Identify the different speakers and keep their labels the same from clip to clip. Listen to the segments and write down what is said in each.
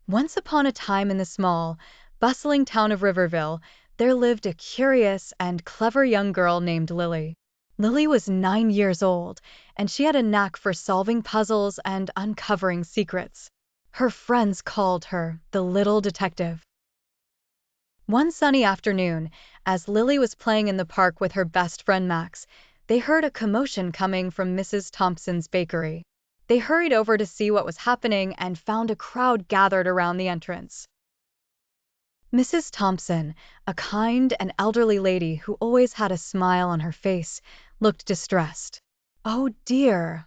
Speaker 1: Once upon a time in the small, bustling town of Riverville, there lived a curious and clever young girl named Lily. Lily was 9 years old, and she had a knack for solving puzzles and uncovering secrets. Her friends called her the Little Detective. One sunny afternoon, as Lily was playing in the park with her best friend Max, they heard a commotion coming from Mrs. Thompson's bakery. They hurried over to see what was happening and found a crowd gathered around the entrance. Mrs. Thompson, a kind and elderly lady who always had a smile on her face, looked distressed. Oh dear,"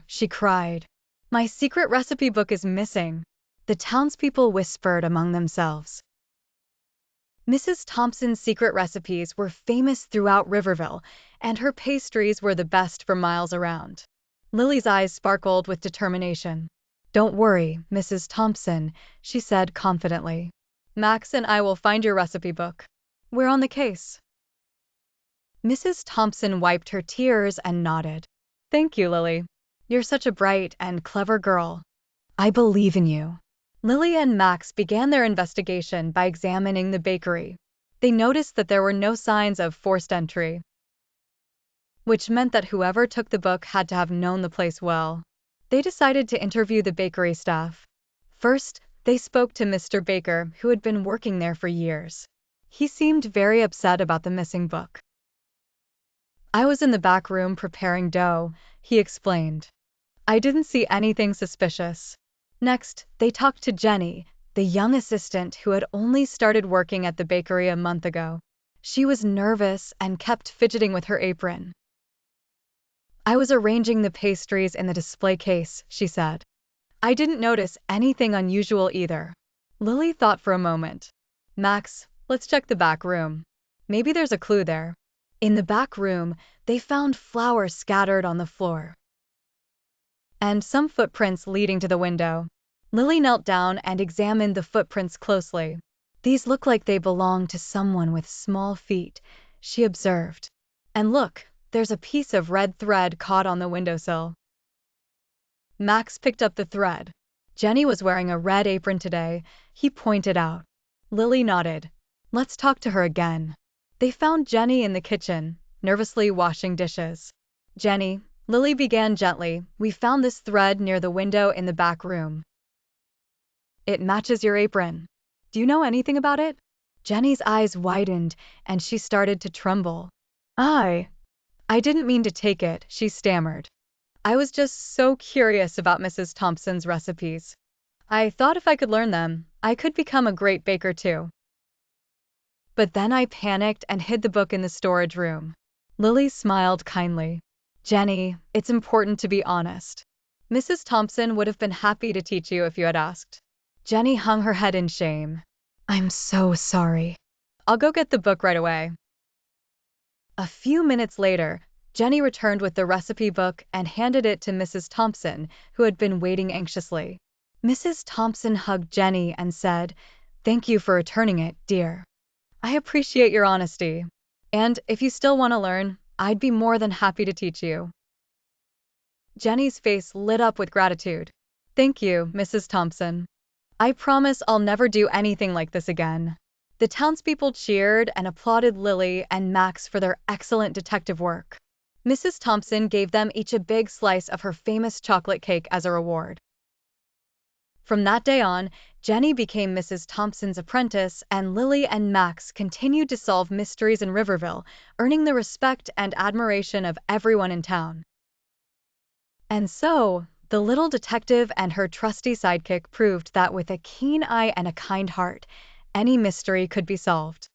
Speaker 1: she cried. "My secret recipe book is missing." The townspeople whispered among themselves. Mrs. Thompson's secret recipes were famous throughout Riverville, and her pastries were the best for miles around. Lily's eyes sparkled with determination. "Don't worry, Mrs. Thompson," she said confidently. "Max and I will find your recipe book. We're on the case." Mrs. Thompson wiped her tears and nodded. "Thank you, Lily. You're such a bright and clever girl. I believe in you." Lily and Max began their investigation by examining the bakery. They noticed that there were no signs of forced entry, which meant that whoever took the book had to have known the place well. They decided to interview the bakery staff. First, they spoke to Mr. Baker, who had been working there for years. He seemed very upset about the missing book. "I was in the back room preparing dough," he explained. "I didn't see anything suspicious." Next, they talked to Jenny, the young assistant who had only started working at the bakery a month ago. She was nervous and kept fidgeting with her apron. "I was arranging the pastries in the display case," she said. "I didn't notice anything unusual either." Lily thought for a moment. "Max, let's check the back room. Maybe there's a clue there." In the back room, they found flour scattered on the floor and some footprints leading to the window. Lily knelt down and examined the footprints closely. "These look like they belong to someone with small feet," she observed. "And look, there's a piece of red thread caught on the windowsill." Max picked up the thread. "Jenny was wearing a red apron today," he pointed out. Lily nodded. "Let's talk to her again." They found Jenny in the kitchen, nervously washing dishes. "Jenny," Lily began gently, "we found this thread near the window in the back room. It matches your apron. Do you know anything about it?" Jenny's eyes widened, and she started to tremble. I didn't mean to take it," she stammered. "I was just so curious about Mrs. Thompson's recipes. I thought if I could learn them, I could become a great baker too. But then I panicked and hid the book in the storage room." Lily smiled kindly. "Jenny, it's important to be honest. Mrs. Thompson would have been happy to teach you if you had asked." Jenny hung her head in shame. "I'm so sorry. I'll go get the book right away." A few minutes later, Jenny returned with the recipe book and handed it to Mrs. Thompson, who had been waiting anxiously. Mrs. Thompson hugged Jenny and said, "Thank you for returning it, dear. I appreciate your honesty. And if you still want to learn, I'd be more than happy to teach you." Jenny's face lit up with gratitude. "Thank you, Mrs. Thompson. I promise I'll never do anything like this again." The townspeople cheered and applauded Lily and Max for their excellent detective work. Mrs. Thompson gave them each a big slice of her famous chocolate cake as a reward. From that day on, Jenny became Mrs. Thompson's apprentice, and Lily and Max continued to solve mysteries in Riverville, earning the respect and admiration of everyone in town. And so, the little detective and her trusty sidekick proved that with a keen eye and a kind heart, any mystery could be solved.